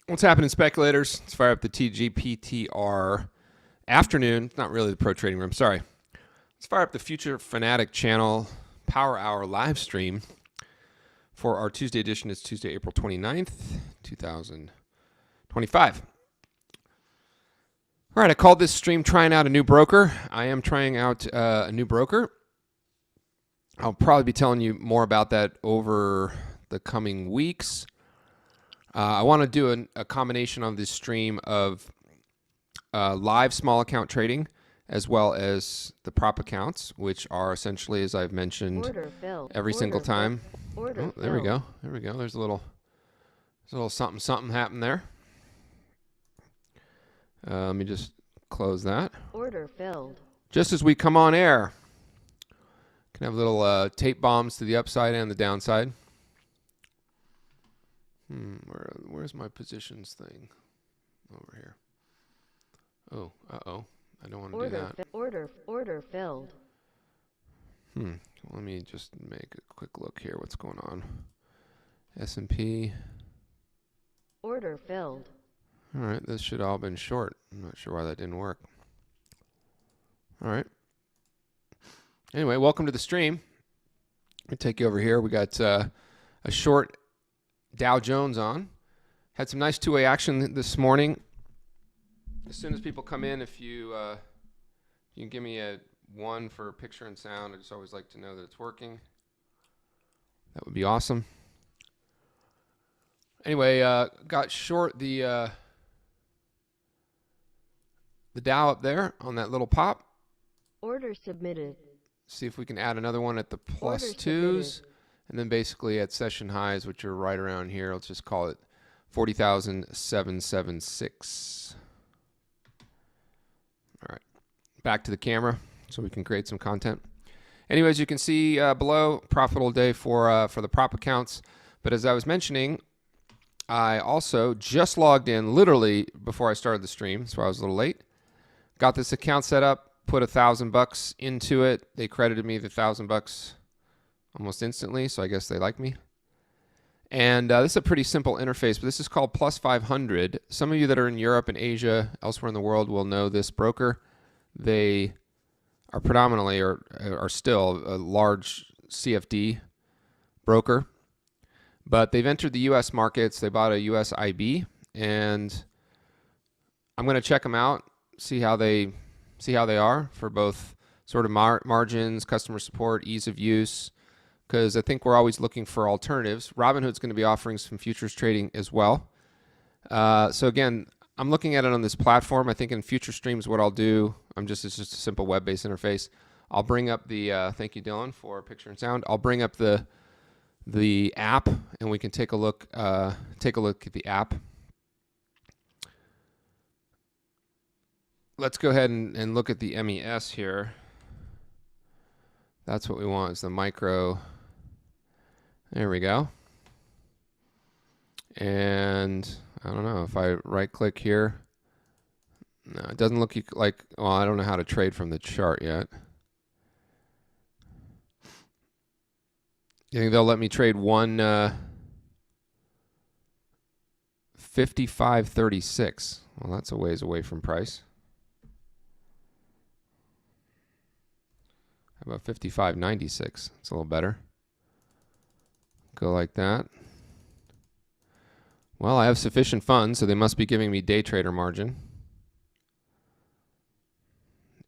What's happening, speculators? Let's fire up the TGPTR afternoon. It's not really the pro trading room. Sorry. Let's fire up the Future Fanatic channel Power Hour live stream for our Tuesday edition. It's Tuesday, April 29th, 2025. All right, I called this stream trying out a new broker. I am trying out a new broker. I'll probably be telling you more about that over the coming weeks. I want to do a combination on this stream of live small account trading as well as the prop accounts, which are essentially, as I've mentioned, every single time. Oh, there we go. There we go. There's a little something happened there. Let me just close that. Order filled. Just as we come on air, can have little tape bombs to the upside and the downside. Where's my positions thing? Over here. Oh, uh-oh. I don't want to do that. Order filled. Let me just make a quick look here. What's going on? S&P. Order filled. All right, this should all have been short. I'm not sure why that didn't work. All right. Anyway, welcome to the stream. Let me take you over here. We got a short Dow Jones on. Had some nice two-way action this morning. As soon as people come in, if you can give me a 1 for picture and sound, I just always like to know that it's working. That would be awesome. Anyway, got short the Dow up there on that little pop. Order submitted. See if we can add another one at the plus twos. And then basically at session highs, which are right around here, let's just call it 40,776. All right, back to the camera so we can create some content. Anyways, you can see below, profitable day for the prop accounts. But as I was mentioning, I also just logged in literally before I started the stream, so I was a little late. Got this account set up, put $1,000 into it. They credited me the $1,000 almost instantly, so I guess they like me. And this is a pretty simple interface, but this is called Plus 500. Some of you that are in Europe and Asia, elsewhere in the world, will know this broker. They are predominantly or are still a large CFD broker, but they've entered the U.S. markets. They bought a U.S. IB, and I'm going to check them out, see how they are for both sort of margins, customer support, ease of use, because I think we're always looking for alternatives. Robinhood's going to be offering some futures trading as well. So again, I'm looking at it on this platform. I think in future streams, what I'll do, it's just a simple web-based interface. I'll bring up the, thank you, Dylan, for picture and sound. I'll bring up the app, and we can take a look at the app. Let's go ahead and look at the MES here. That's what we want, is the micro. There we go. And I don't know, if I right click here, no, it doesn't look like, well, I don't know how to trade from the chart yet. You think they'll let me trade 55.36? Well, that's a ways away from price. How about 55.96? It's a little better. Go like that. Well, I have sufficient funds, so they must be giving me day trader margin.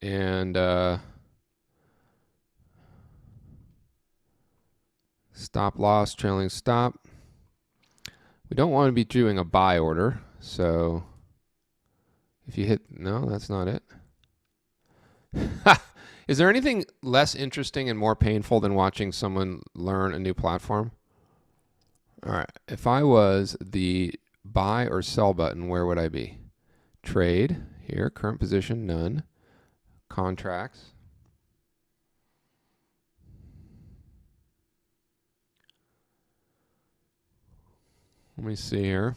And stop loss, trailing stop. We don't want to be doing a buy order, so if you hit, no, that's not it. Is there anything less interesting and more painful than watching someone learn a new platform? All right, if I was the buy or sell button, where would I be? Trade, here, current position, none. Contracts. Let me see here.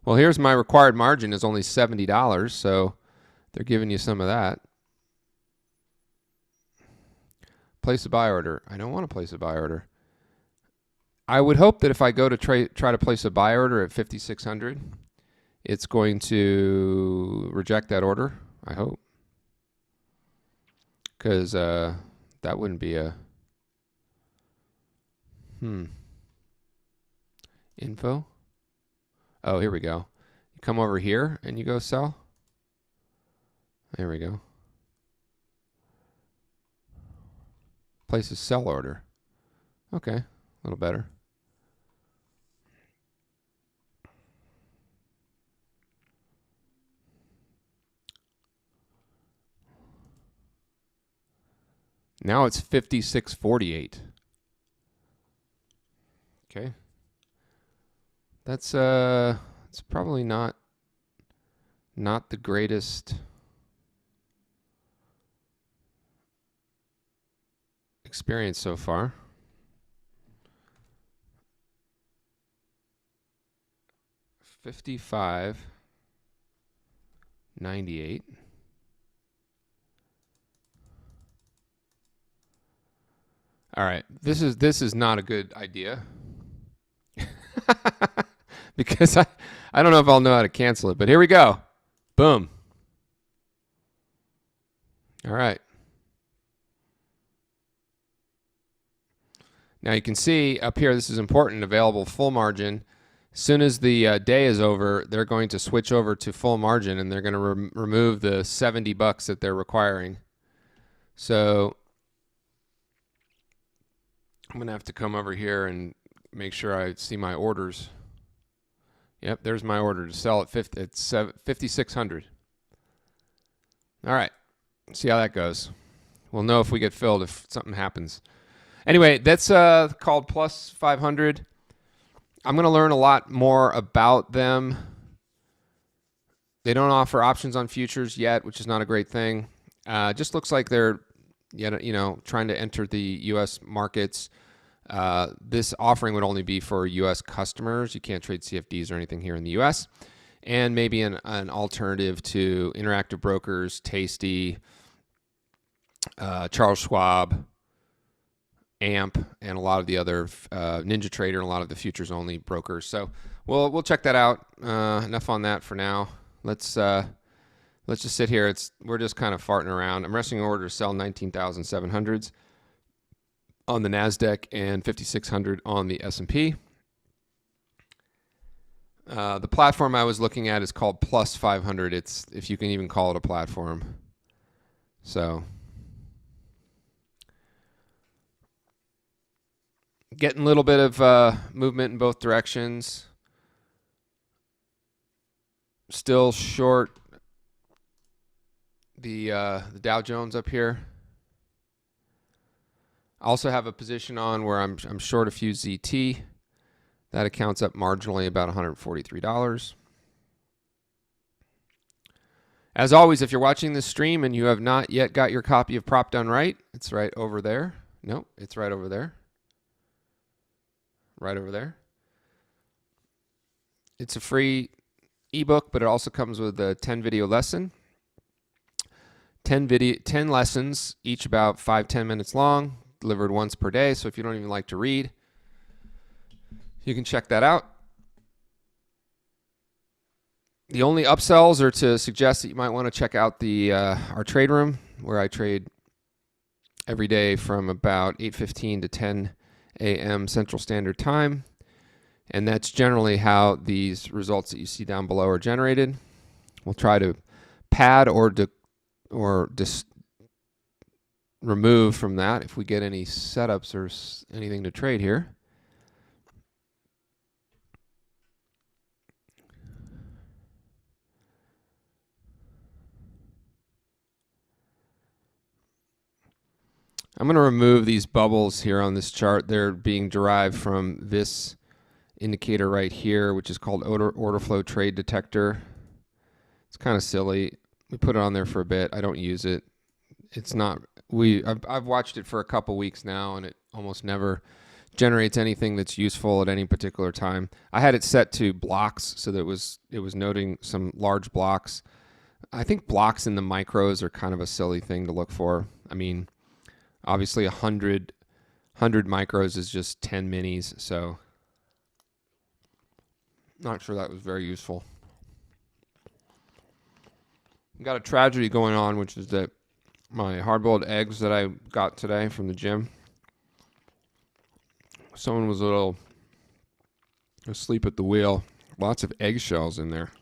Well, here's my required margin is only $70, so they're giving you some of that. Place a buy order. I don't want to place a buy order. I would hope that if I go to try to place a buy order at 5,600, it's going to reject that order. I hope, because that wouldn't be a info. Oh, here we go. You come over here and you go sell. There we go. Place a sell order. Okay, a little better. Now it's 56.48. Okay. That's it's probably not the greatest experience so far. $55.98. All right, this is not a good idea because I don't know if I'll know how to cancel it, but here we go. Boom. All right. Now you can see up here, this is important, available full margin. As soon as the day is over, they're going to switch over to full margin, and they're going to remove the $70 that they're requiring. So I'm going to have to come over here and make sure I see my orders. Yep, there's my order to sell at 5,600. All right, see how that goes. We'll know if we get filled if something happens. Anyway, that's called Plus 500. I'm going to learn a lot more about them. They don't offer options on futures yet, which is not a great thing. Just looks like they're trying to enter the U.S. markets. This offering would only be for U.S. customers. You can't trade CFDs or anything here in the U.S. And maybe an alternative to Interactive Brokers, Tasty, Charles Schwab, AMP, and a lot of the other Ninja Trader and a lot of the futures only brokers. So we'll check that out. Enough on that for now. Let's just sit here. We're just kind of farting around. I'm resting order to sell 19,700s on the NASDAQ and 5,600 on the S&P. The platform I was looking at is called Plus 500. It's, if you can even call it a platform. So getting a little bit of movement in both directions. Still short the Dow Jones up here. I also have a position on where I'm short a few ZT. That account's up marginally, about $143. As always, if you're watching this stream and you have not yet got your copy of Prop Done Right, it's right over there. Nope, it's right over there. Right over there. It's a free ebook, but it also comes with a 10 video lesson. 10 lessons, each about 5-10 minutes long, delivered once per day. So if you don't even like to read, you can check that out. The only upsells are to suggest that you might want to check out the our trade room, where I trade every day from about 8:15 to 10 a.m. Central Standard Time. And that's generally how these results that you see down below are generated. We'll try to pad or just remove from that if we get any setups or anything to trade here. I'm going to remove these bubbles here on this chart. They're being derived from this indicator right here, which is called order flow trade detector. It's kind of silly. We put it on there for a bit. I don't use it. It's not. I've watched it for a couple weeks now, and it almost never generates anything that's useful at any particular time. I had it set to blocks so that it was noting some large blocks. I think blocks in the micros are kind of a silly thing to look for. I mean, obviously 100 100 micros is just 10 minis, so not sure that was very useful. Got a tragedy going on, which is that my hard-boiled eggs that I got today from the gym, someone was a little asleep at the wheel. Lots of eggshells in there.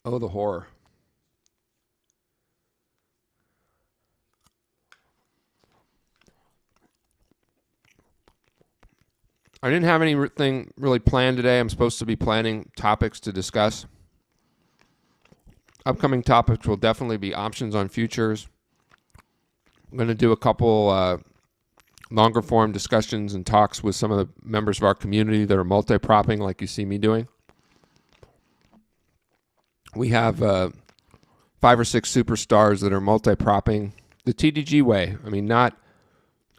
Oh, the horror. I didn't have anything really planned today. I'm supposed to be planning topics to discuss. Upcoming topics will definitely be options on futures. I'm going to do a couple longer form discussions and talks with some of the members of our community that are multi-propping like you see me doing. We have 5 or 6 superstars that are multi-propping the TDG way. I mean, not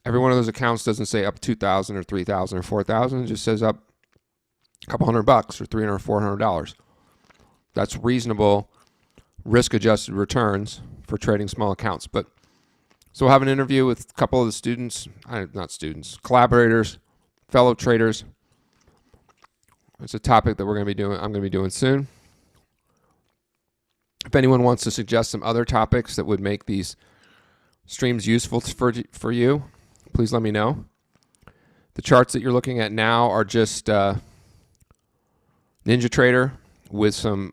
every one of those accounts doesn't say up 2,000 or 3,000 or 4,000. It just says up a couple $100 or $300 or $400. That's reasonable risk-adjusted returns for trading small accounts. But so we'll have an interview with a couple of the students, not students, collaborators, fellow traders. It's a topic that I'm going to be doing soon. If anyone wants to suggest some other topics that would make these streams useful for you, please let me know. The charts that you're looking at now are just NinjaTrader with some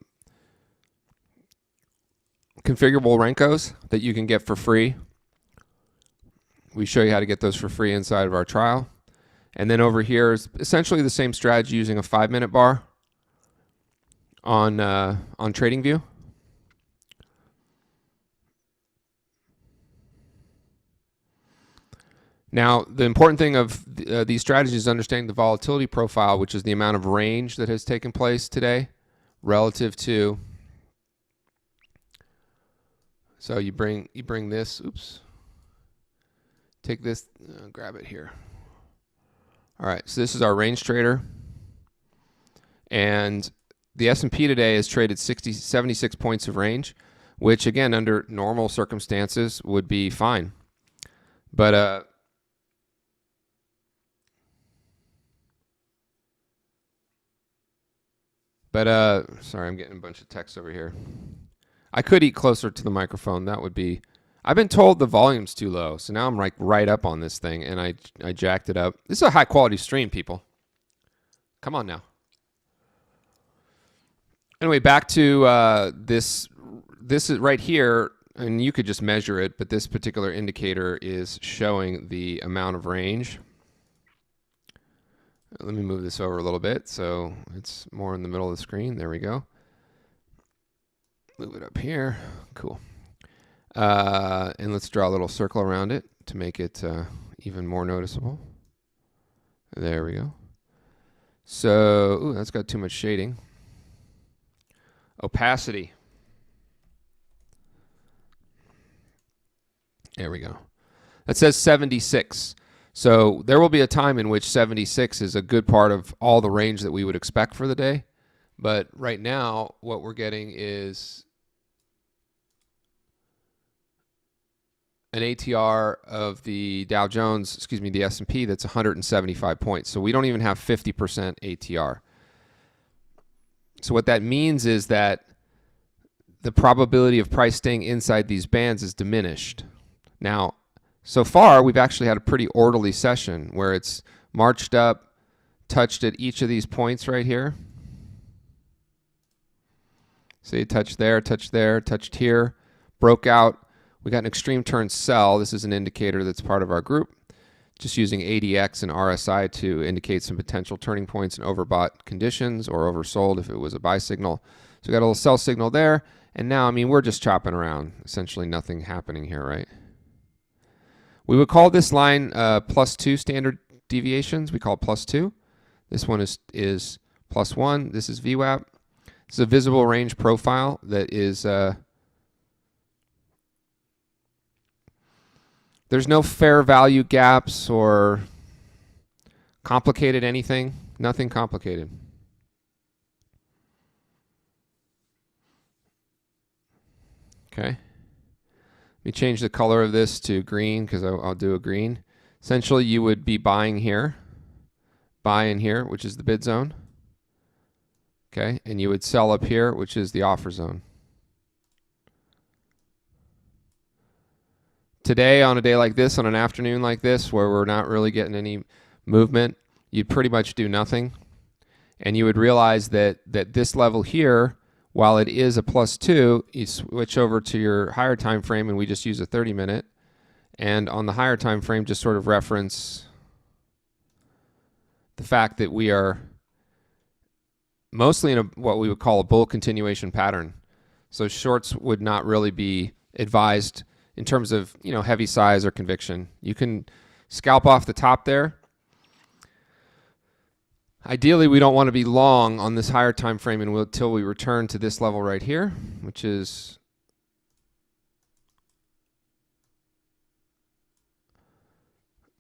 configurable Renkos that you can get for free. We show you how to get those for free inside of our trial. And then over here is essentially the same strategy using a 5-minute bar on TradingView. Now, the important thing of these strategies is understanding the volatility profile, which is the amount of range that has taken place today relative to. So you bring this, take this, grab it here. All right, so this is our range trader. And the S&P today has traded 76 points of range, which again, under normal circumstances would be fine. But sorry, I'm getting a bunch of text over here. I could eat closer to the microphone. That would be, I've been told the volume's too low. So now I'm like right up on this thing and I jacked it up. This is a high quality stream, people. Come on now. Anyway, back to this is right here, and you could just measure it, but this particular indicator is showing the amount of range. Let me move this over a little bit so it's more in the middle of the screen. There we go. Move it up here. Cool. And let's draw a little circle around it to make it even more noticeable. There we go. So, ooh, that's got too much shading. Opacity. There we go. That says 76. So there will be a time in which 76 is a good part of all the range that we would expect for the day. But right now, what we're getting is an ATR of the Dow Jones, the S&P, that's 175 points. So we don't even have 50% ATR. So what that means is that the probability of price staying inside these bands is diminished. Now, so far, we've actually had a pretty orderly session where it's marched up, touched at each of these points right here. See, touched there, touched here, broke out. We got an extreme turn sell. This is an indicator that's part of our group. Just using ADX and RSI to indicate some potential turning points and overbought conditions or oversold if it was a buy signal. So we got a little sell signal there. And now, I mean, we're just chopping around. Essentially nothing happening here, right? We would call this line +2 standard deviations. We call it +2. This one is +1. This is VWAP. This is a visible range profile that is, there's no fair value gaps or complicated anything. Nothing complicated. Okay. Let me change the color of this to green because I'll do a green. Essentially, you would be buying here, buy in here, which is the bid zone. Okay, and you would sell up here, which is the offer zone. Today, on a day like this, on an afternoon like this, where we're not really getting any movement, you'd pretty much do nothing. And you would realize that this level here, while it is a +2, you switch over to your higher time frame, and we just use a 30-minute. And on the higher time frame, just sort of reference the fact that we are mostly in what we would call a bull continuation pattern. So shorts would not really be advised in terms of, you know, heavy size or conviction. You can scalp off the top there. Ideally, we don't want to be long on this higher time frame until we return to this level right here, which is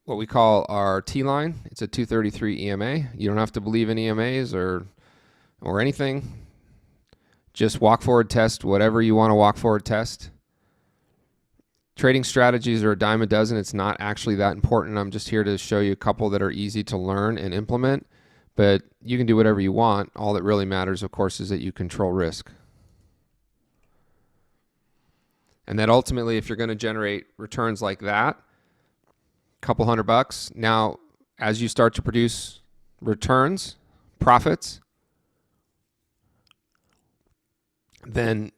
what we call our T line. It's a 233 EMA. You don't have to believe in EMAs or anything. Just walk forward test whatever you want to walk forward test. Trading strategies are a dime a dozen. It's not actually that important. I'm just here to show you a couple that are easy to learn and implement, but you can do whatever you want. All that really matters, of course, is that you control risk. And that ultimately, if you're going to generate returns like that, a couple $100, now as you start to produce returns, profits, then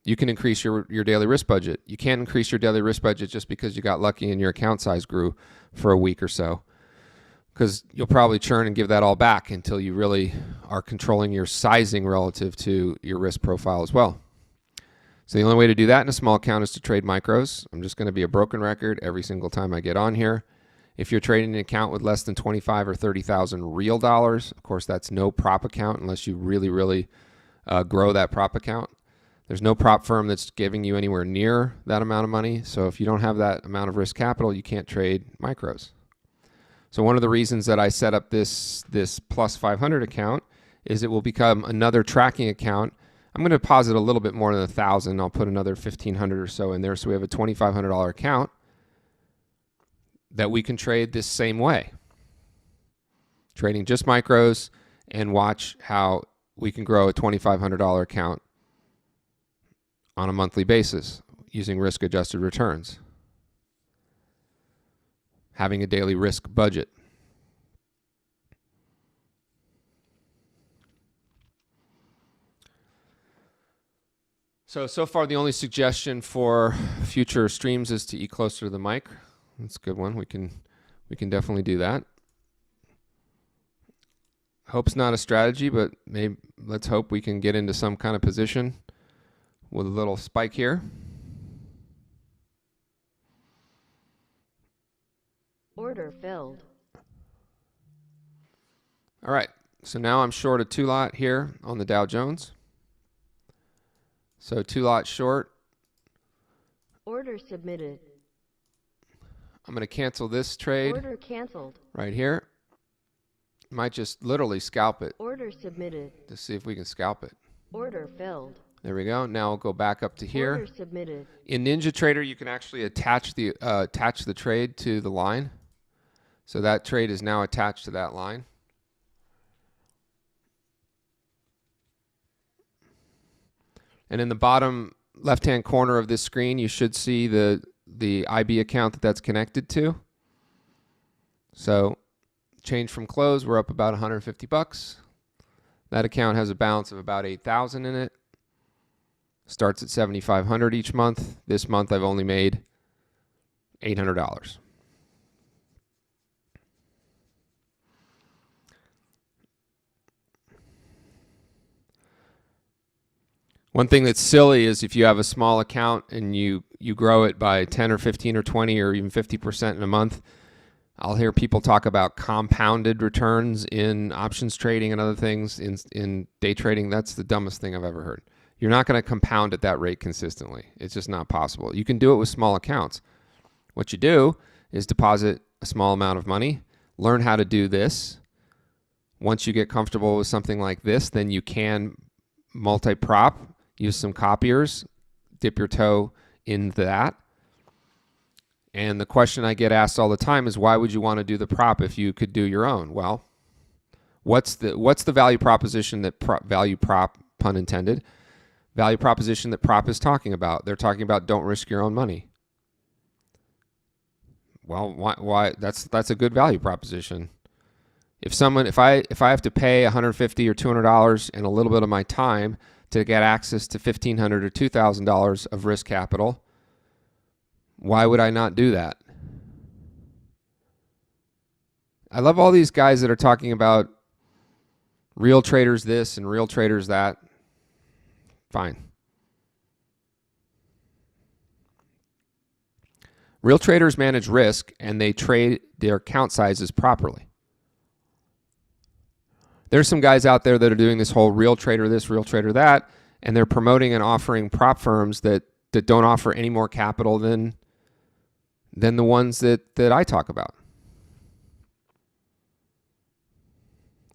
you can increase your daily risk budget. You can't increase your daily risk budget just because you got lucky and your account size grew for a week or so, because you'll probably churn and give that all back until you really are controlling your sizing relative to your risk profile as well. So the only way to do that in a small account is to trade micros. I'm just going to be a broken record every single time I get on here. If you're trading an account with less than 25 or 30,000 real dollars, of course that's no prop account unless you really grow that prop account. There's no prop firm that's giving you anywhere near that amount of money. So if you don't have that amount of risk capital, you can't trade micros. So one of the reasons that I set up this plus 500 account is it will become another tracking account. I'm going to deposit a little bit more than 1,000. I'll put another 1,500 or so in there. So we have a $2,500 account that we can trade this same way. Trading just micros, and watch how we can grow a $2,500 account on a monthly basis using risk-adjusted returns, having a daily risk budget. So far the only suggestion for future streams is to eat closer to the mic. That's a good one. We can definitely do that. Hope's not a strategy, but maybe let's hope we can get into some kind of position with a little spike here. Order filled. All right, so now I'm short a 2-lot here on the Dow Jones. So 2-lot short. Order submitted. I'm going to cancel this trade Order canceled. right here. Might just literally scalp it Order submitted. to see if we can scalp it. Order filled. There we go. Now we'll go back up to here. Order submitted. In NinjaTrader, you can actually attach the trade to the line. So that trade is now attached to that line. And in the bottom left-hand corner of this screen, you should see the IB account that's connected to. So change from close, we're up about $150. That account has a balance of about 8,000 in it. Starts at $7,500 each month. This month I've only made $800. One thing that's silly is if you have a small account and you grow it by 10 or 15 or 20 or even 50% in a month, I'll hear people talk about compounded returns in options trading and other things in day trading. That's the dumbest thing I've ever heard. You're not going to compound at that rate consistently. It's just not possible. You can do it with small accounts. What you do is deposit a small amount of money, learn how to do this. Once you get comfortable with something like this, then you can multi-prop, use some copiers, dip your toe in that. And the question I get asked all the time is, why would you want to do the prop if you could do your own? Well, what's the value proposition that value prop, pun intended, value proposition that prop is talking about? They're talking about don't risk your own money. Well, why that's a good value proposition. If I have to pay $150 or $200 and a little bit of my time to get access to $1,500 or $2,000 of risk capital, why would I not do that? I love all these guys that are talking about real traders this and real traders that. Fine. Real traders manage risk and they trade their account sizes properly. There's some guys out there that are doing this whole real trader this, real trader that, and they're promoting and offering prop firms that don't offer any more capital than the ones that I talk about.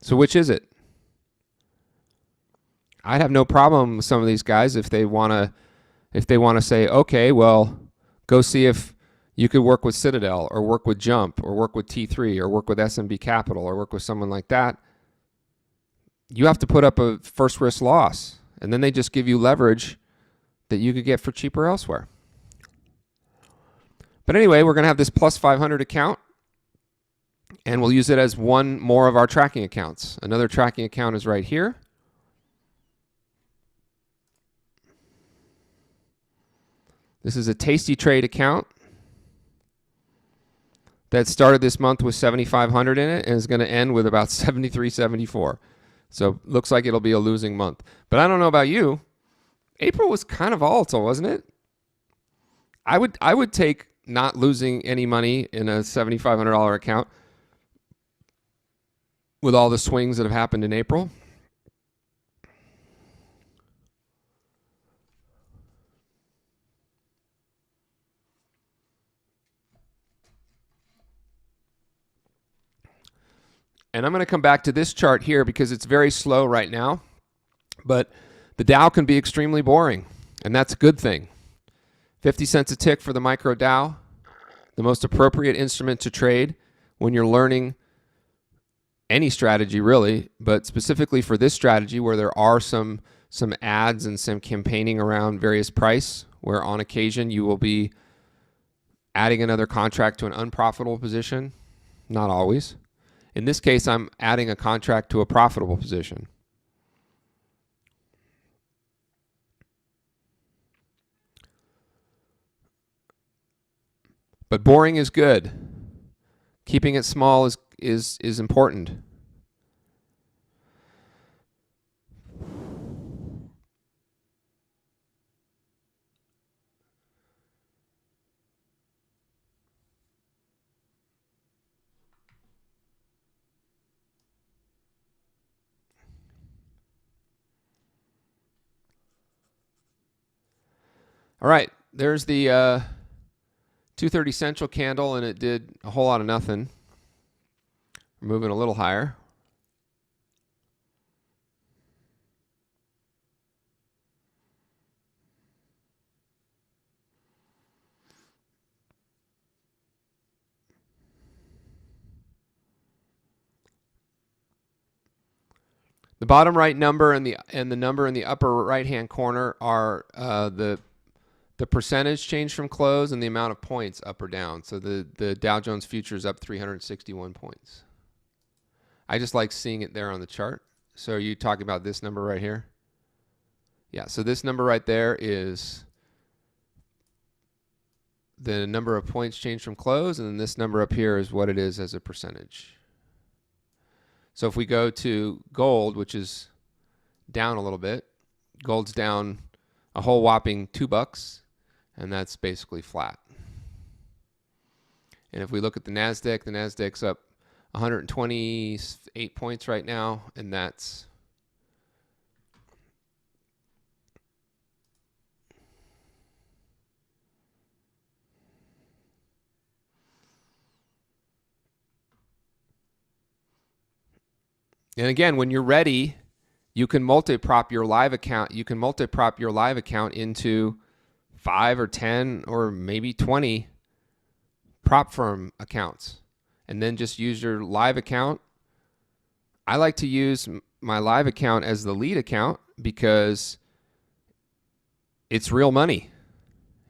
So which is it? I'd have no problem with some of these guys if they want to say, okay, well, go see if you could work with Citadel or work with Jump or work with T3 or work with SMB Capital or work with someone like that. You have to put up a first risk loss, and then they just give you leverage that you could get for cheaper elsewhere. But anyway, we're going to have this plus 500 account, and we'll use it as one more of our tracking accounts. Another tracking account is right here. This is a Tasty Trade account that started this month with 7,500 in it and is going to end with about 73.74. So looks like it'll be a losing month. But I don't know about you. April was kind of volatile, wasn't it? I would take not losing any money in a $7,500 account with all the swings that have happened in April. And I'm going to come back to this chart here because it's very slow right now. But the Dow can be extremely boring, and that's a good thing. 50 cents a tick for the micro Dow, the most appropriate instrument to trade when you're learning any strategy really, but specifically for this strategy where there are some ads and some campaigning around various price, where on occasion you will be adding another contract to an unprofitable position. Not always. In this case, I'm adding a contract to a profitable position. But boring is good. Keeping it small is important. All right, there's the 230 Central candle, and it did a whole lot of nothing. We're moving a little higher. The bottom right number and the number in the upper right-hand corner are the percentage change from close and the amount of points up or down. So the Dow Jones Futures up 361 points. I just like seeing it there on the chart. So are you talking about this number right here? Yeah, so this number right there is the number of points changed from close, and then this number up here is what it is as a percentage. So if we go to gold, which is down a little bit, gold's down a whole whopping $2, and that's basically flat. And if we look at the Nasdaq's up 128 points right now, and that's and again, when you're ready, you can multi-prop your live account. You can multi-prop your live account into 5 or 10 or maybe 20 prop firm accounts, and then just use your live account. I like to use my live account as the lead account because it's real money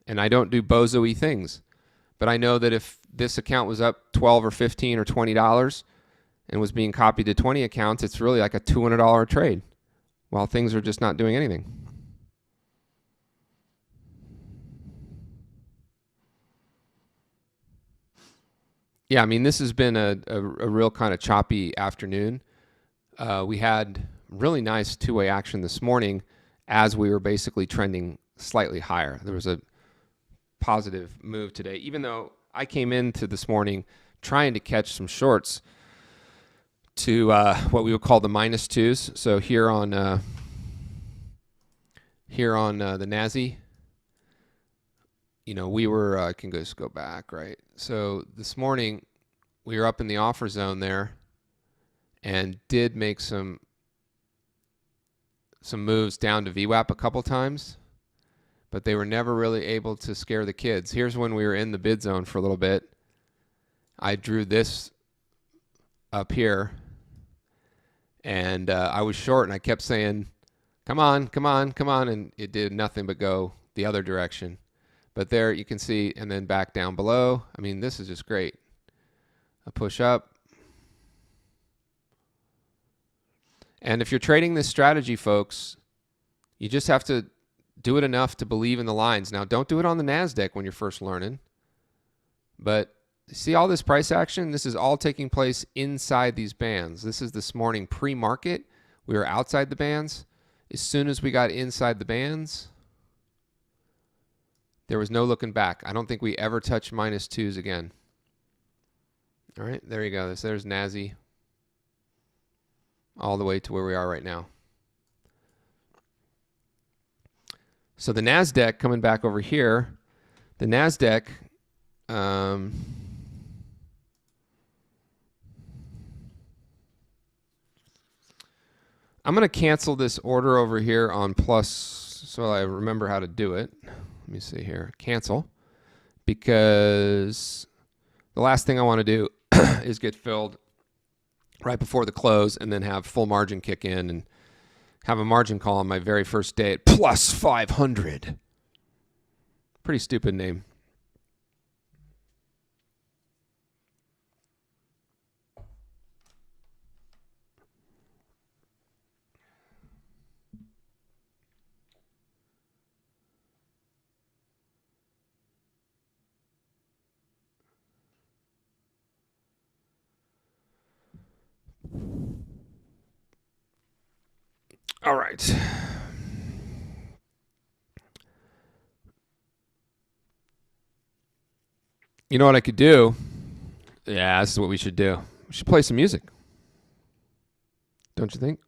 and I don't do bozo-y things. But I know that if this account was up 12 or 15 or $20 and was being copied to 20 accounts, it's really like a $200 trade while things are just not doing anything. Yeah, I mean, this has been a real kind of choppy afternoon. We had really nice two-way action this morning as we were basically trending slightly higher. There was a positive move today, even though I came into this morning trying to catch some shorts to what we would call the minus twos. So here on the NASI, you know, we were, I can just go back, right? So this morning we were up in the offer zone there and did make some moves down to VWAP a couple times, but they were never really able to scare the kids. Here's when we were in the bid zone for a little bit. I drew this up here, and I was short, and I kept saying, come on, come on, come on, and it did nothing but go the other direction. But there you can see, and then back down below. I mean, this is just great. A push up. And if you're trading this strategy, folks, you just have to do it enough to believe in the lines. Now, don't do it on the NASDAQ when you're first learning. But see all this price action? This is all taking place inside these bands. This is this morning pre-market. We were outside the bands. As soon as we got inside the bands, there was no looking back. I don't think we ever touched minus twos again. All right, there you go. There's NASI all the way to where we are right now. So the NASDAQ coming back over here, the NASDAQ, I'm going to cancel this order over here on plus so I remember how to do it. Let me see here. Cancel. Because the last thing I want to do is get filled right before the close and then have full margin kick in and have a margin call on my very first day at plus 500. Pretty stupid name. All right. You know what I could do? Yeah, this is what we should do. We should play some music. Don't you think?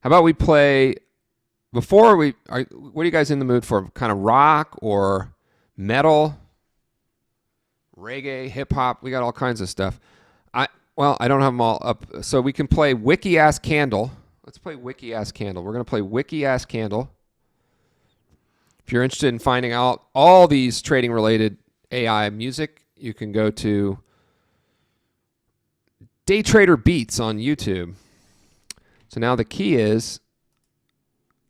How about we play before we are, what are you guys in the mood for? Kind of rock or metal? Reggae, hip hop, we got all kinds of stuff. Well, I don't have them all up. So we can play Wiki Ass Candle. Let's play Wiki Ass Candle. We're going to play Wiki Ass Candle. If you're interested in finding out all these trading related AI music, you can go to Day Trader Beats on YouTube. So now the key is,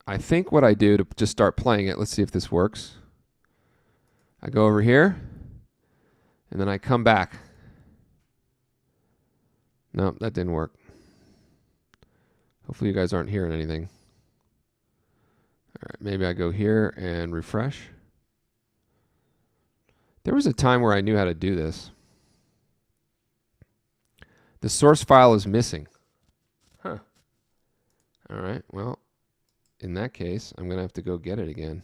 I think what I do to just start playing it, let's see if this works. I go over here, and then I come back. No, that didn't work. Hopefully you guys aren't hearing anything. All right, maybe I go here and refresh. There was a time where I knew how to do this. The source file is missing. Huh. All right, well, in that case, I'm going to have to go get it again.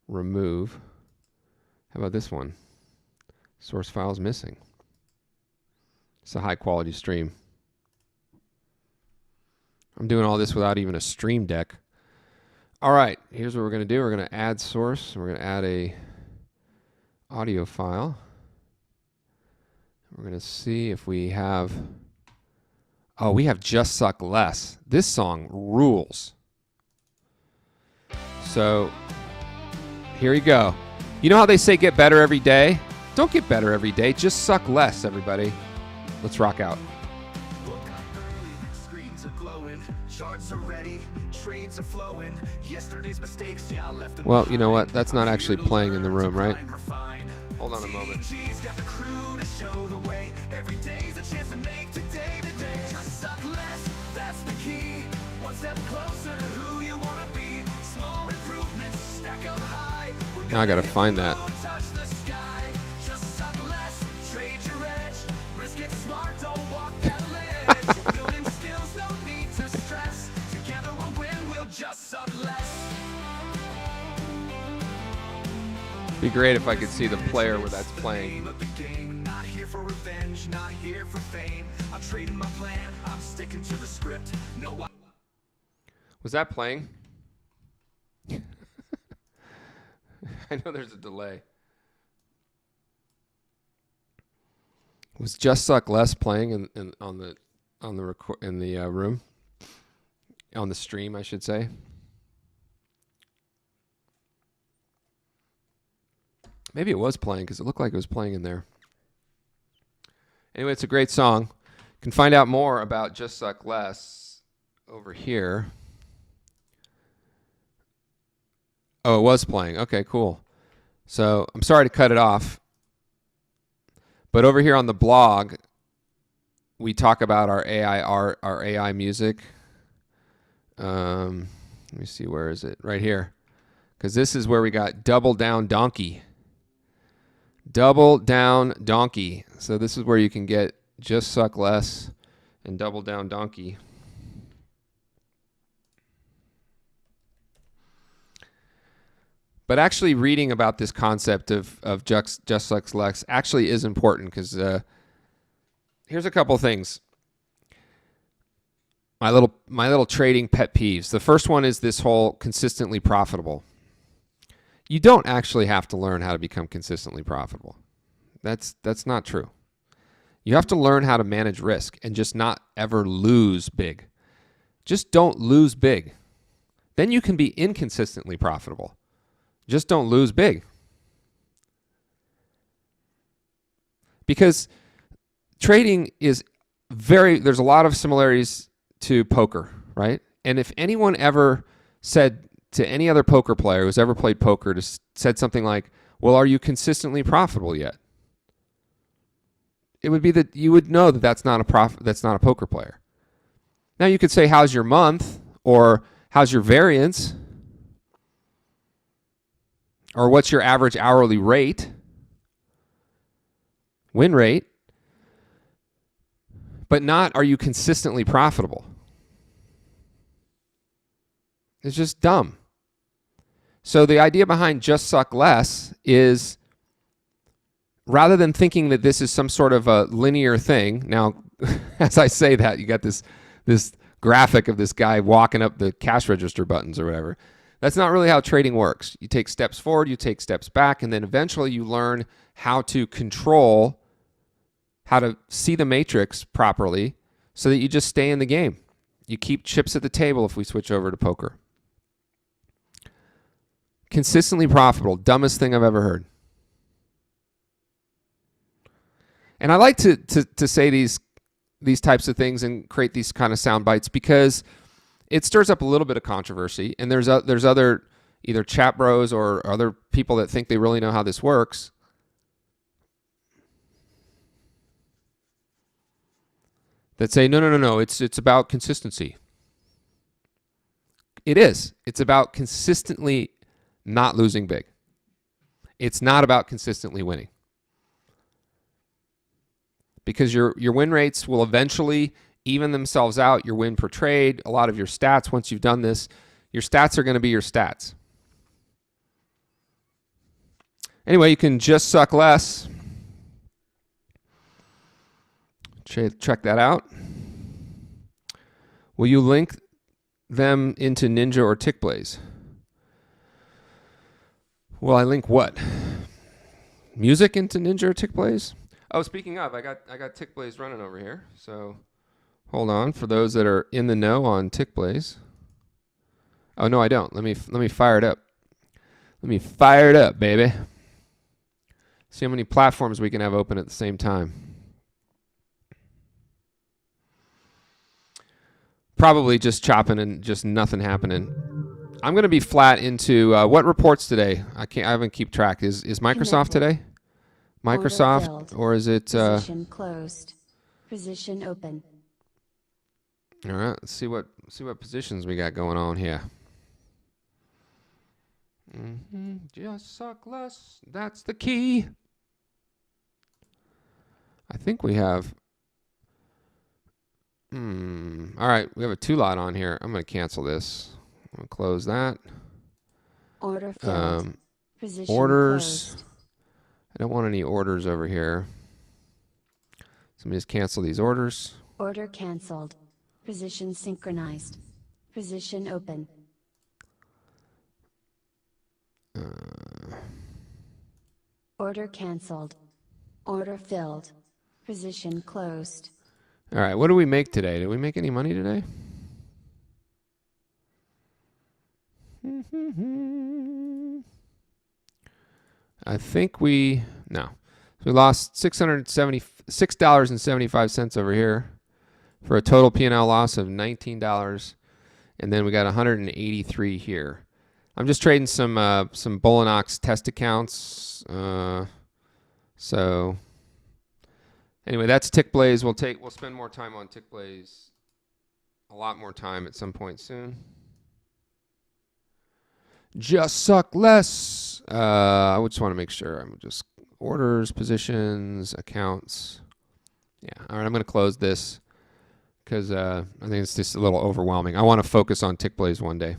Remove. How about this one? Source file is missing. It's a high quality stream. I'm doing all this without even a stream deck. All right, here's what we're going to do. We're going to add source. We're going to add a audio file. We're going to see if we have, oh, we have Just Suck Less. This song rules. So here you go. You know how they say get better every day? Don't get better every day. Just suck less, everybody. Let's rock out. Screens are glowing, charts are ready, trades are flowing. Yesterday's mistakes, yeah, I left them Well, you know behind. what? That's not actually playing in the room, right? Refine. Hold on a moment. G's got the crew to show the way. Every day's a chance to make today the day. Just suck less, that's the key. One step closer to who you wanna be. Small improvements stack up high. We're Now I gotta find that. touch the sky. Just suck less, trade your edge. Risk it smart, don't walk that ledge. Building skills, no need to stress. Together we'll win, we'll just suck less. Be great if I could see the player where that's playing. Of the game, not here for revenge, not here for fame. I'm trading my plan, I'm sticking to the script. No, Was that playing? I know there's a delay. Was Just Suck Less playing in on the room? On the stream, I should say. Maybe it was playing because it looked like it was playing in there. Anyway, it's a great song. You can find out more about Just Suck Less over here. Oh, it was playing. Okay, cool. So I'm sorry to cut it off. But over here on the blog, we talk about our AI art, our AI music. Let me see, where is it? Right here. Because this is where we got Double Down Donkey. Double Down Donkey. So this is where you can get Just Suck Less and Double Down Donkey. But actually reading about this concept of Just Suck Less actually is important because here's a couple things. My little trading pet peeves. The first one is this whole consistently profitable. You don't actually have to learn how to become consistently profitable. That's not true. You have to learn how to manage risk and just not ever lose big. Just don't lose big. Then you can be inconsistently profitable. Just don't lose big. Because trading is there's a lot of similarities to poker, right? And if anyone ever said to any other poker player who's ever played poker, said something like, well, are you consistently profitable yet? It would be that you would know that that's not a poker player. Now you could say, how's your month? Or how's your variance? Or what's your average hourly rate? Win rate. But not, are you consistently profitable? It's just dumb. So the idea behind Just Suck Less is, rather than thinking that this is some sort of a linear thing, now, as I say that, you got this graphic of this guy walking up the cash register buttons or whatever. That's not really how trading works. You take steps forward, you take steps back, and then eventually you learn how to control, how to see the matrix properly so that you just stay in the game. You keep chips at the table if we switch over to poker. Consistently profitable, dumbest thing I've ever heard. And I like to say these types of things and create these kind of sound bites because it stirs up a little bit of controversy. And there's other either chat bros or other people that think they really know how this works. That say, no, it's about consistency. It is. It's about consistently not losing big. It's not about consistently winning. Because your win rates will eventually even themselves out, your win per trade, a lot of your stats, once you've done this, your stats are going to be your stats. Anyway, you can just suck less. Check that out. Will you link them into Ninja or TickBlaze? Will I link what? Music into Ninja or TickBlaze? Oh, speaking of, I got TickBlaze running over here. So hold on, for those that are in the know on TickBlaze. Oh no, I don't. Let me fire it up. Let me fire it up, baby. See how many platforms we can have open at the same time. Probably just chopping and just nothing happening. I'm gonna be flat into what reports today. I haven't keep track. Is Microsoft Connected. today? Microsoft, Order filled. or is it? Position closed. Position open. All right. Let's see what positions we got going on here. Just suck less. That's the key. I think we have. All right, we have a 2-lot on here. I'm going to cancel this. I'm going to close that. Order filled. Position Orders. closed. I don't want any orders over here. So let me just cancel these orders. Order canceled. Position synchronized. Position open. Order canceled. Order filled. Position closed. All right, what do we make today? Did we make any money today? I think no. So we lost $676.75 over here for a total P&L loss of $19, and then we got 183 here. I'm just trading some Bolinox test accounts. So anyway, that's TickBlaze. We'll spend more time on TickBlaze, a lot more time at some point soon. Just suck less. I just want to make sure I'm just orders, positions, accounts. Yeah. All right. I'm going to close this because I think it's just a little overwhelming. I want to focus on TickBlaze one day.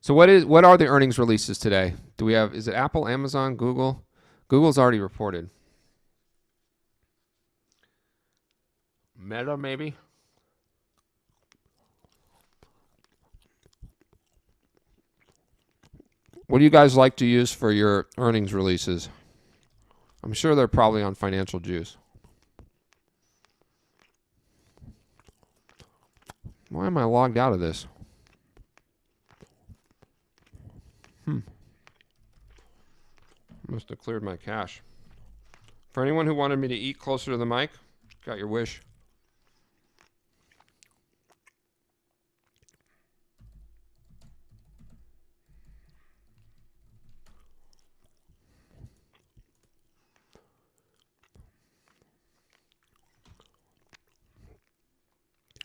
So what are the earnings releases today? Is it Apple, Amazon, Google? Google's already reported. Meta, maybe? What do you guys like to use for your earnings releases? I'm sure they're probably on Financial Juice. Why am I logged out of this? Must have cleared my cache. For anyone who wanted me to eat closer to the mic, got your wish.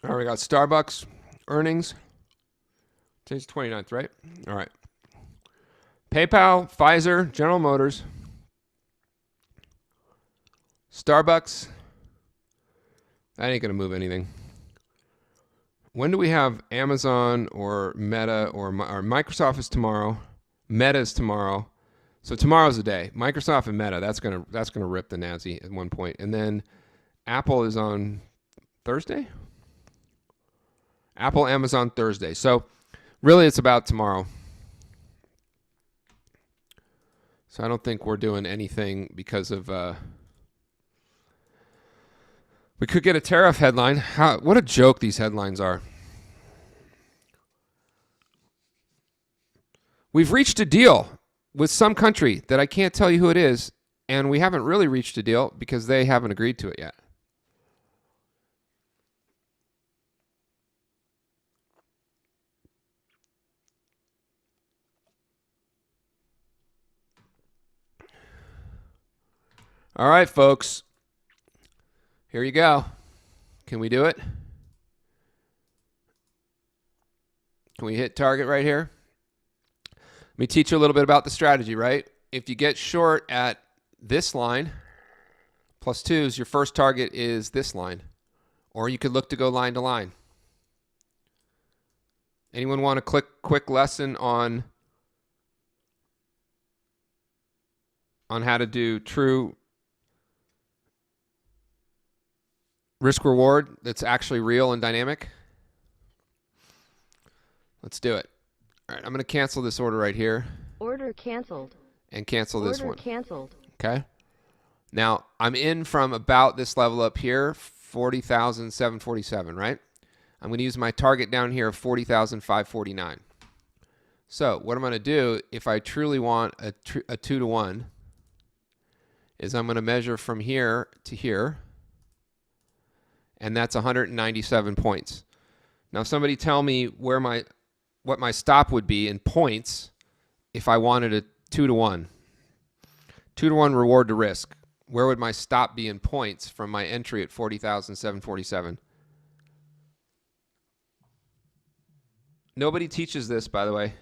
All right, we got Starbucks earnings. Today's 29th, right? All right. PayPal, Pfizer, General Motors, Starbucks. That ain't going to move anything. When do we have Amazon or Meta or Microsoft is tomorrow? Meta is tomorrow. So tomorrow's the day. Microsoft and Meta, that's gonna rip the Nazi at one point. And then Apple is on Thursday? Apple, Amazon, Thursday. So really it's about tomorrow. So I don't think we're doing anything because of we could get a tariff headline. What a joke these headlines are. We've reached a deal with some country that I can't tell you who it is, and we haven't really reached a deal because they haven't agreed to it yet. All right, folks. Here you go. Can we do it? Can we hit target right here? Let me teach you a little bit about the strategy, right? If you get short at this line, +2s, your first target is this line. Or you could look to go line to line. Anyone want a quick lesson on how to do true risk reward that's actually real and dynamic? Let's do it. All right, I'm going to cancel this order right here. Order canceled. And cancel this one. Order canceled. Okay. Now, I'm in from about this level up here, 40,747, right? I'm going to use my target down here of 40,549. So what I'm going to do, if I truly want a 2-to-1, is I'm going to measure from here to here, and that's 197 points. Now somebody tell me what my stop would be in points if I wanted a 2-to-1. 2-to-1 reward to risk. Where would my stop be in points from my entry at 40,747? Nobody teaches this, by the way.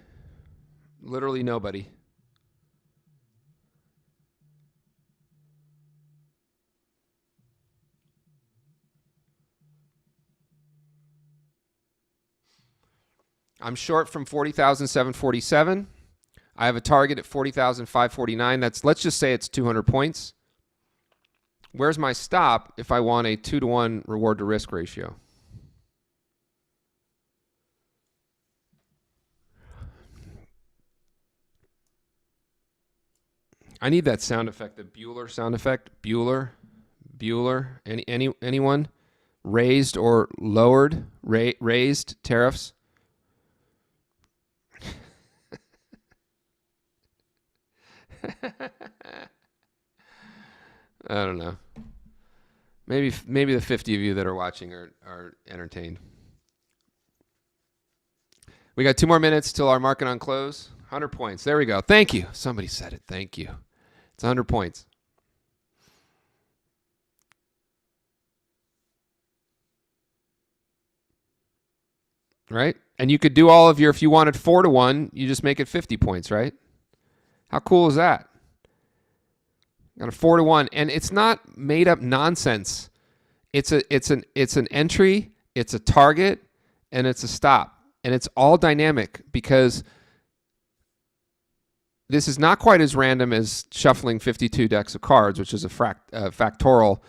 Literally nobody. I'm short from 40,747. I have a target at 40,549. Let's just say it's 200 points. Where's my stop if I want a 2-to-1 reward to risk ratio? I need that sound effect, the Bueller sound effect. Bueller. Anyone? Raised or lowered? Raised tariffs? I don't know. Maybe the 50 of you that are watching are entertained. We got 2 more minutes till our market on close. 100 points. There we go. Thank you. Somebody said it. Thank you. It's 100 points. Right? And you could do all of your, if you wanted 4-to-1, you just make it 50 points, right? How cool is that? Got a 4-to-1, and it's not made up nonsense. It's an entry, it's a target, and it's a stop. And it's all dynamic because this is not quite as random as shuffling 52 decks of cards, which is a factorial.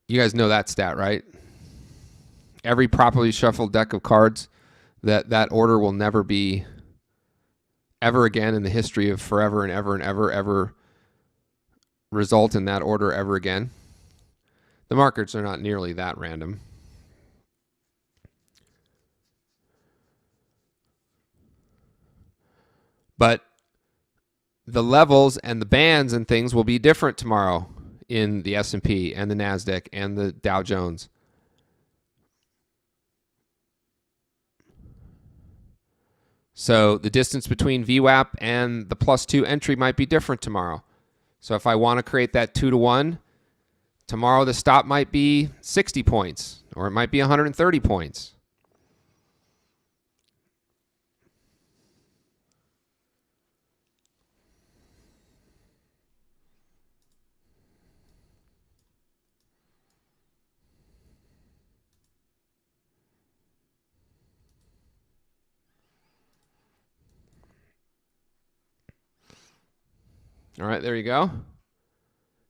You guys know that stat, right? Every properly shuffled deck of cards, that order will never be ever again in the history of forever and ever result in that order ever again. The markets are not nearly that random. But the levels and the bands and things will be different tomorrow in the S&P and the NASDAQ and the Dow Jones. So the distance between VWAP and the +2 entry might be different tomorrow. So if I want to create that 2-to-1, tomorrow the stop might be 60 points, or it might be 130 points. All right, there you go.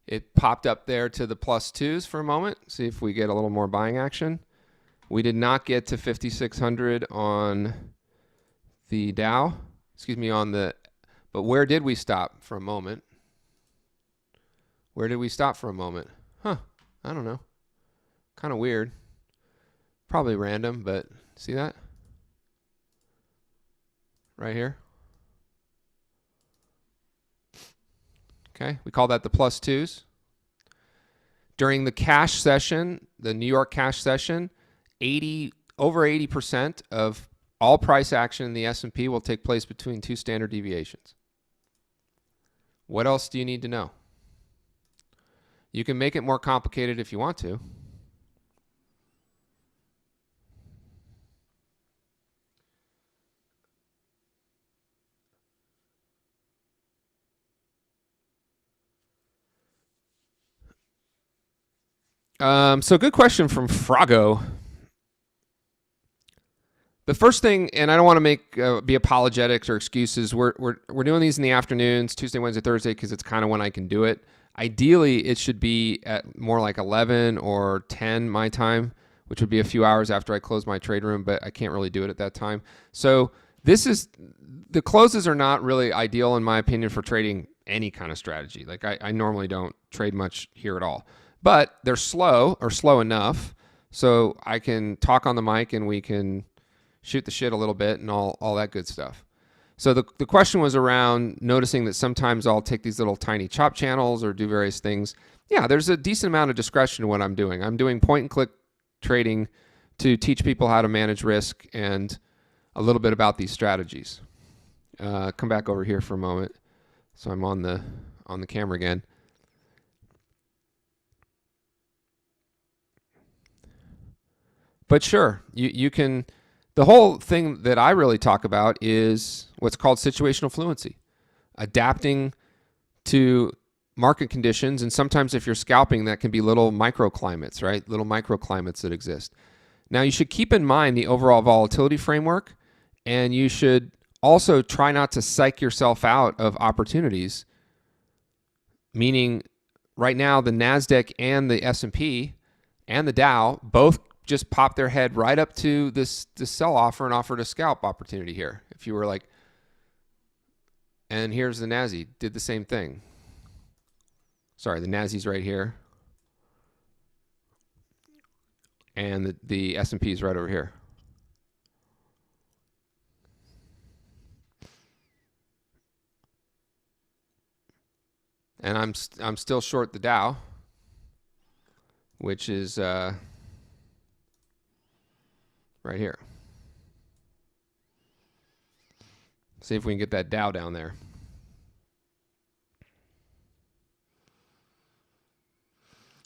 It popped up there to the +2s for a moment. See if we get a little more buying action. We did not get to 5,600 on the Dow. But where did we stop for a moment? Where did we stop for a moment? I don't know. Kind of weird. Probably random, but see that? Right here. Okay, we call that the +2s. During the cash session, the New York cash session, over 80% of all price action in the S&P will take place between 2 standard deviations. What else do you need to know? You can make it more complicated if you want to. So good question from Frago. The first thing, and I don't want to be apologetics or excuses. We're doing these in the afternoons, Tuesday, Wednesday, Thursday, because it's kind of when I can do it. Ideally, it should be at more like 11 or 10 my time, which would be a few hours after I close my trade room, but I can't really do it at that time. So the closes are not really ideal in my opinion for trading any kind of strategy. Like I normally don't trade much here at all. But they're slow or slow enough so I can talk on the mic and we can shoot the shit a little bit and all that good stuff. So the question was around noticing that sometimes I'll take these little tiny chop channels or do various things. Yeah, there's a decent amount of discretion in what I'm doing. I'm doing point and click trading to teach people how to manage risk and a little bit about these strategies. Come back over here for a moment. So I'm on the camera again. But sure, you can. The whole thing that I really talk about is what's called situational fluency, adapting to market conditions. And sometimes if you're scalping, that can be little microclimates, right? Little microclimates that exist. Now, you should keep in mind the overall volatility framework, and you should also try not to psych yourself out of opportunities, meaning right now the NASDAQ and the S&P and the Dow both just popped their head right up to this sell offer and offered a scalp opportunity here. If you were like, and here's the NASI, did the same thing. Sorry, the NASI's right here. And the S&P is right over here. And I'm still short the Dow, which is right here. See if we can get that Dow down there.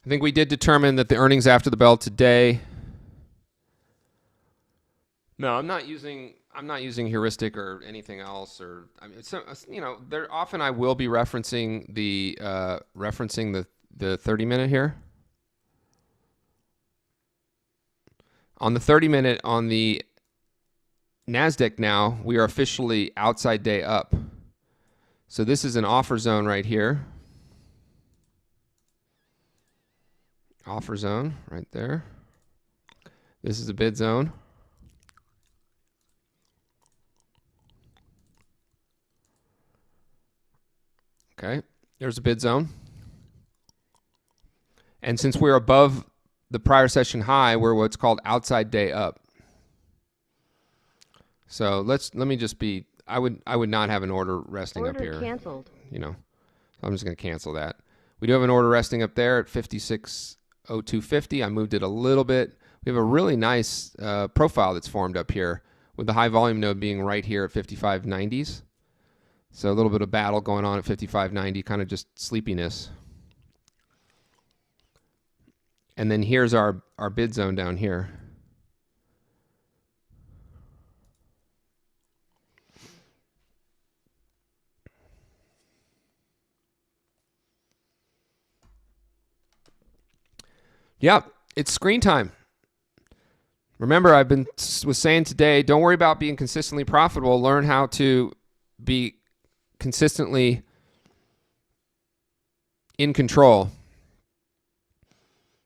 I think we did determine that the earnings after the bell today. No, I'm not using heuristic or anything else, or I mean, there often I will be referencing the 30-minute here. On the 30-minute on the NASDAQ now, we are officially outside day up. So this is an offer zone right here. Offer zone right there. This is a bid zone. Okay, there's a bid zone. And since we're above the prior session high, we're what's called outside day up. So let me just be, I would not have an order resting up here. Order canceled. I'm just going to cancel that. We do have an order resting up there at 56.0250. I moved it a little bit. We have a really nice profile that's formed up here with the high volume node being right here at 55.90s. So a little bit of battle going on at 55.90, kind of just sleepiness. And then here's our bid zone down here. Yep, it's screen time. Remember, was saying today, don't worry about being consistently profitable. Learn how to be consistently in control.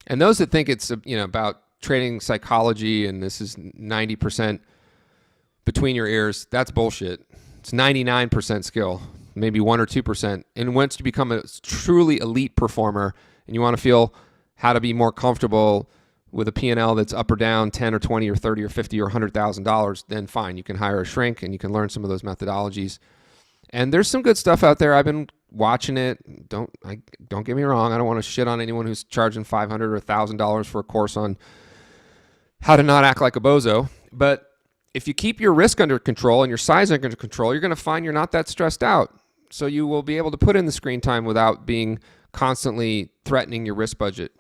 And those that think it's about trading psychology and this is 90% between your ears, that's bullshit. It's 99% skill, maybe 1 or 2%. And once you become a truly elite performer and you want to feel how to be more comfortable with a P&L that's up or down 10 or 20 or 30 or 50 or $100,000, then fine, you can hire a shrink and you can learn some of those methodologies. And there's some good stuff out there. I've been watching it. Don't get me wrong. I don't want to shit on anyone who's charging $500 or $1,000 for a course on how to not act like a bozo. But if you keep your risk under control and your size under control, you're going to find you're not that stressed out. So you will be able to put in the screen time without being constantly threatening your risk budget.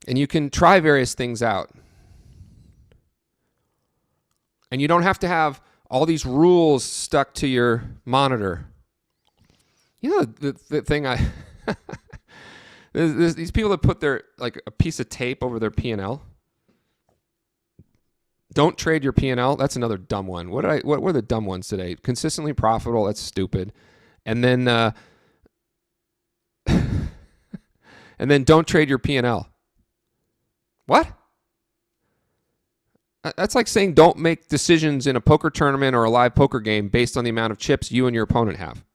And you can try various things out. And you don't have to have all these rules stuck to your monitor. The thing these people that put their a piece of tape over their P&L. Don't trade your P&L. That's another dumb one. What were the dumb ones today? Consistently profitable. That's stupid. And then and then don't trade your P&L. What? That's like saying don't make decisions in a poker tournament or a live poker game based on the amount of chips you and your opponent have.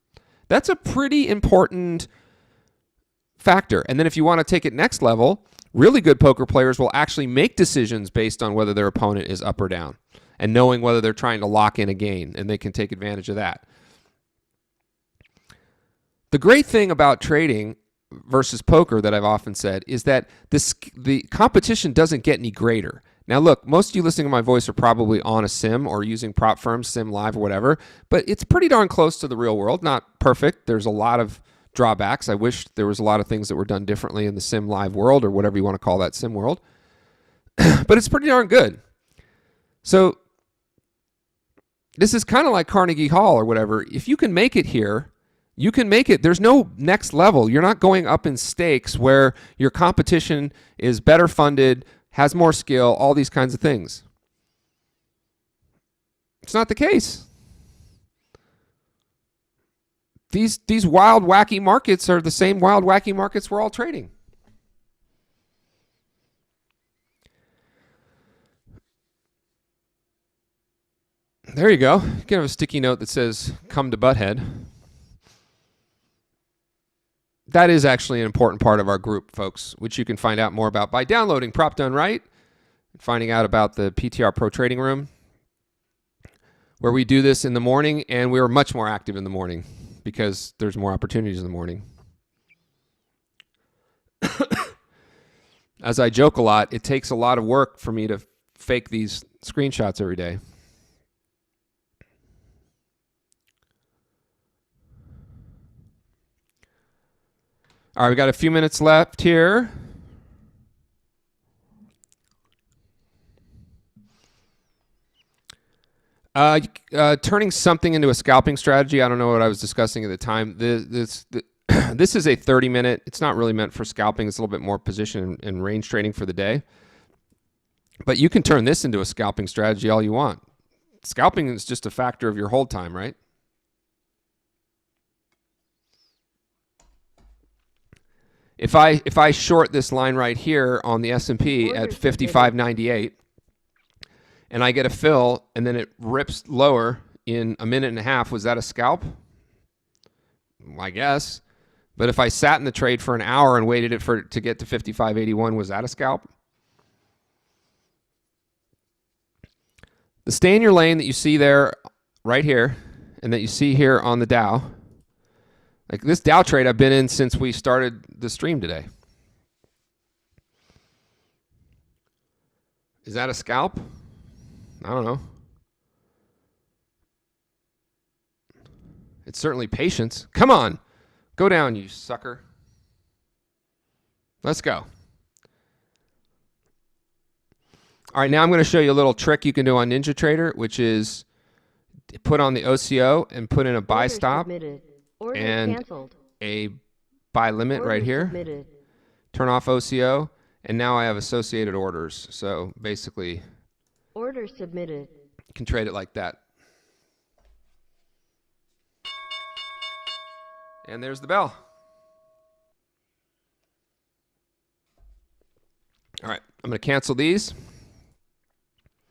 That's a pretty important factor. And then if you want to take it next level, Really good poker players will actually make decisions based on whether their opponent is up or down and knowing whether they're trying to lock in a gain, and they can take advantage of that. The great thing about trading versus poker that I've often said is that the competition doesn't get any greater. Now, look, most of you listening to my voice are probably on a sim or using prop firms, sim live or whatever, but it's pretty darn close to the real world. Not perfect. There's a lot of drawbacks. I wish there was a lot of things that were done differently in the sim live world, or whatever you want to call that sim world. But it's pretty darn good. So this is kind of like Carnegie Hall or whatever. If you can make it here, you can make it. There's no next level. You're not going up in stakes where your competition is better funded, has more skill, all these kinds of things. It's not the case. These wild, wacky markets are the same wild, wacky markets we're all trading. There you go. You can have a sticky note that says, "Come to Butthead." That is actually an important part of our group, folks, which you can find out more about by downloading Prop Done Right, and finding out about the PTR Pro Trading Room, where we do this in the morning, and we're much more active in the morning because there's more opportunities in the morning. As I joke a lot, it takes a lot of work for me to fake these screenshots every day. All right, we got a few minutes left here. Turning something into a scalping strategy. I don't know what I was discussing at the time. This is a 30-minute. It's not really meant for scalping. It's a little bit more position and range trading for the day. But you can turn this into a scalping strategy all you want. Scalping is just a factor of your hold time, right? If I short this line right here on the S&P at 55.98, and I get a fill, and then it rips lower in a minute and a half, was that a scalp? Well, I guess. But if I sat in the trade for an hour and waited it to get to 55.81, was that a scalp? The stay in your lane that you see there, right here, and that you see here on the Dow, like this Dow trade I've been in since we started the stream today. Is that a scalp? I don't know. It's certainly patience. Come on. Go down, you sucker. Let's go. All right, now I'm going to show you a little trick you can do on NinjaTrader, which is put on the OCO and put in a buy stop and canceled. a buy limit right here. Submitted. Turn off OCO, and now I have associated orders. So basically, Order submitted. you can trade it like that. And there's the bell. All right, I'm going to cancel these.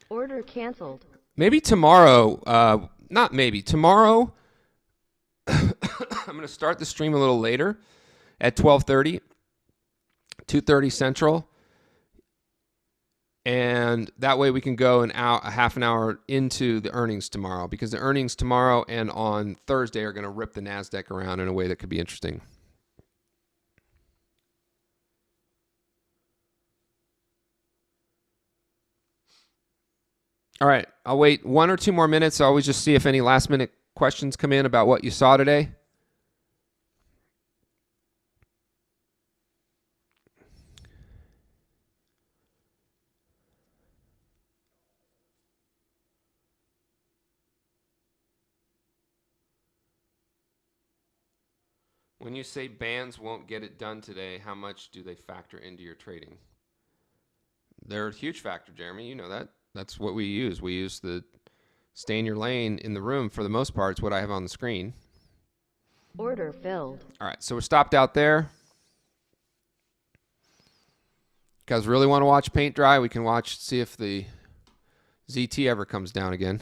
Order canceled. Maybe tomorrow, not maybe, tomorrow, I'm going to start the stream a little later at 12:30, 2:30 Central. And that way we can go a half an hour into the earnings tomorrow, because the earnings tomorrow and on Thursday are going to rip the NASDAQ around in a way that could be interesting. All right, I'll wait 1 or 2 more minutes. I always just see if any last minute questions come in about what you saw today. When you say bands won't get it done today, how much do they factor into your trading? They're a huge factor, Jeremy. You know that. That's what we use. We use the stay in your lane in the room for the most part. It's what I have on the screen. Order filled. All right, so we're stopped out there. You guys really want to watch paint dry? We can see if the ZT ever comes down again.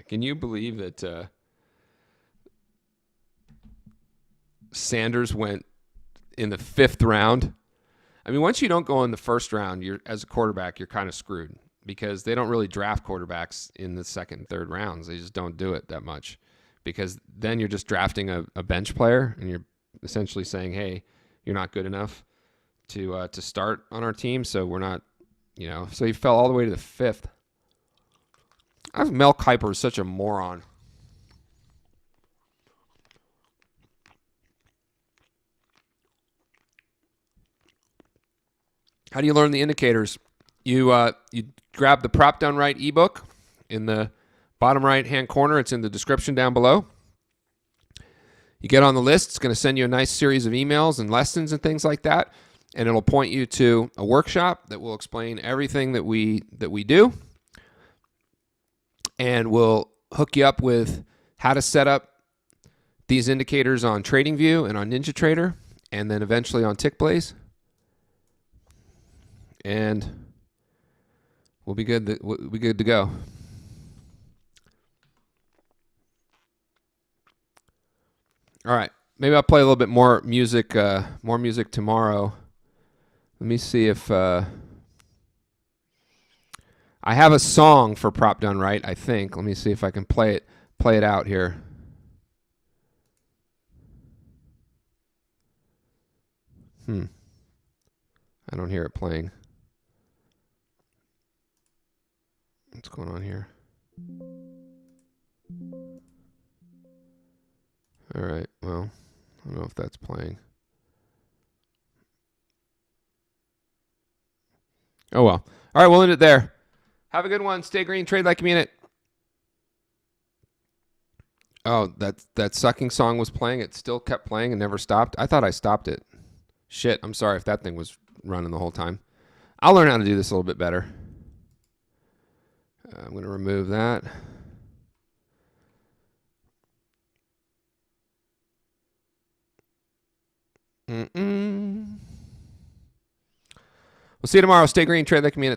Can you believe that Sanders went in the 5th round? I mean, once you don't go in the 1st round, you're as a quarterback, you're kind of screwed because they don't really draft quarterbacks in the 2nd and 3rd rounds. They just don't do it that much because then you're just drafting a bench player and you're essentially saying, hey, you're not good enough to start on our team, so we're not, so he fell all the way to the 5th. Mel Kiper is such a moron. How do you learn the indicators? You grab the Prop Done Right ebook in the bottom right-hand corner. It's in the description down below. You get on the list. It's going to send you a nice series of emails and lessons and things like that, and it'll point you to a workshop that will explain everything that we do, and we'll hook you up with how to set up these indicators on TradingView and on NinjaTrader, and then eventually on TickBlaze. And we'll be good to go. All right, maybe I'll play a little bit more music tomorrow. Let me see if I have a song for Prop Done Right, I think. Let me see if I can play it out here. I don't hear it playing. What's going on here? All right, well, I don't know if that's playing. Oh, well. All right, we'll end it there. Have a good one. Stay green. Trade like you mean it. Oh, that sucking song was playing. It still kept playing and never stopped. I thought I stopped it. Shit, I'm sorry if that thing was running the whole time. I'll learn how to do this a little bit better. I'm going to remove that. We'll see you tomorrow. Stay green. Trade like you mean it.